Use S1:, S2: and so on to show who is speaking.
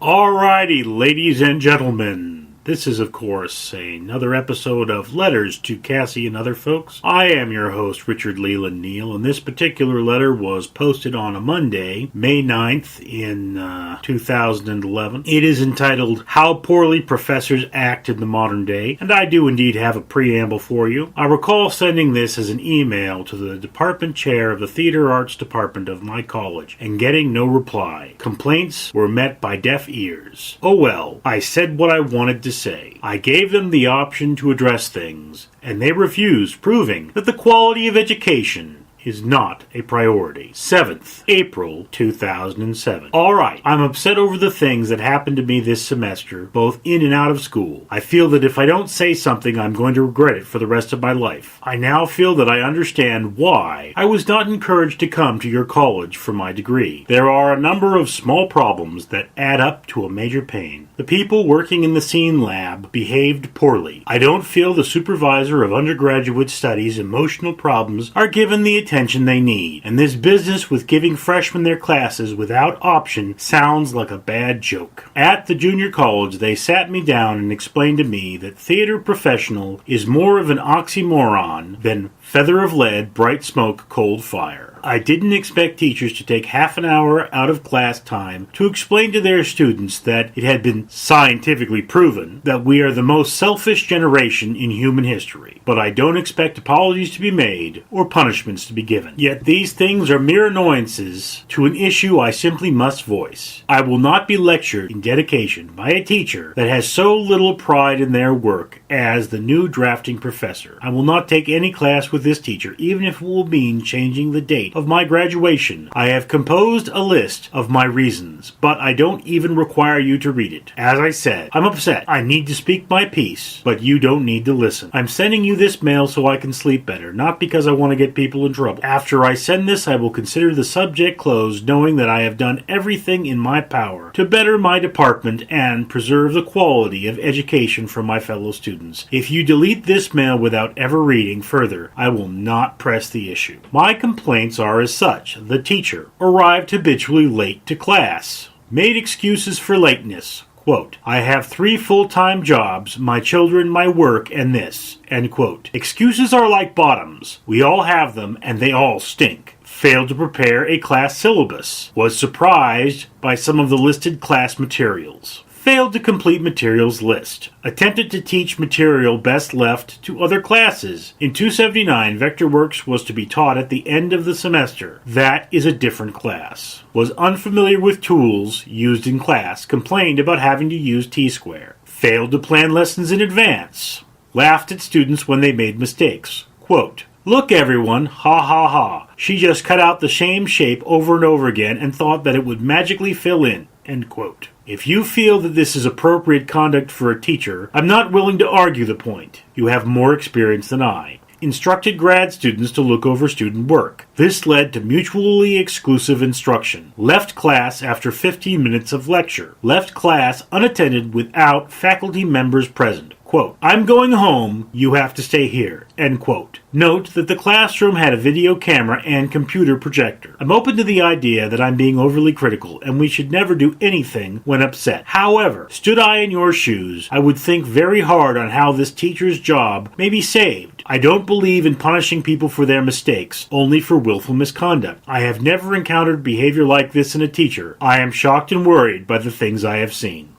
S1: Alrighty, ladies and gentlemen. This is, of course, another episode of Letters to Cassie and Other Folks. I am your host, Richard Leland Neal, and this particular letter was posted on a Monday, May 9th in 2011. It is entitled, How Poorly Professors Act in the Modern Day, and I do indeed have a preamble for you. I recall sending this as an email to the department chair of the theater arts department of my college, and getting no reply. Complaints were met by deaf ears. Oh well, I said what I wanted to say. I gave them the option to address things, and they refused, proving that the quality of education is not a priority. 7th April 2007. Alright, I'm upset over the things that happened to me this semester, both in and out of school. I feel that if I don't say something, I'm going to regret it for the rest of my life. I now feel that I understand why I was not encouraged to come to your college for my degree. There are a number of small problems that add up to a major pain. The people working in the scene lab behaved poorly. I don't feel the supervisor of undergraduate studies' emotional problems are given the attention they need, and this business with giving freshmen their classes without option sounds like a bad joke. At the junior college, they sat me down and explained to me that theater professional is more of an oxymoron than feather of lead, bright smoke, cold fire. I didn't expect teachers to take half an hour out of class time to explain to their students that it had been scientifically proven that we are the most selfish generation in human history. But I don't expect apologies to be made or punishments to be given. Yet these things are mere annoyances to an issue I simply must voice. I will not be lectured in dedication by a teacher that has so little pride in their work as the new drafting professor. I will not take any class with this teacher, even if it will mean changing the date of my graduation. I have composed a list of my reasons, but I don't even require you to read it. As I said, I'm upset. I need to speak my piece, but you don't need to listen. I'm sending you this mail so I can sleep better, not because I want to get people in trouble. After I send this, I will consider the subject closed, knowing that I have done everything in my power to better my department and preserve the quality of education for my fellow students. If you delete this mail without ever reading further, I will not press the issue. My complaints are as such. The teacher arrived habitually late to class, made excuses for lateness. Quote, I have 3 full-time jobs, my children, my work, and this. End quote. Excuses are like bottoms. We all have them, and they all stink. Failed to prepare a class syllabus. Was surprised by some of the listed class materials. Failed to complete materials list. Attempted to teach material best left to other classes. In 279, Vectorworks was to be taught at the end of the semester. That is a different class. Was unfamiliar with tools used in class. Complained about having to use T-square. Failed to plan lessons in advance. Laughed at students when they made mistakes. Quote, Look everyone, ha ha ha. She just cut out the same shape over and over again and thought that it would magically fill in. End quote. If you feel that this is appropriate conduct for a teacher, I'm not willing to argue the point. You have more experience than I. Instructed grad students to look over student work. This led to mutually exclusive instruction. Left class after 15 minutes of lecture. Left class unattended without faculty members present. Quote, I'm going home, you have to stay here. End quote. Note that the classroom had a video camera and computer projector. I'm open to the idea that I'm being overly critical and we should never do anything when upset. However, stood I in your shoes, I would think very hard on how this teacher's job may be saved. I don't believe in punishing people for their mistakes, only for willful misconduct. I have never encountered behavior like this in a teacher. I am shocked and worried by the things I have seen.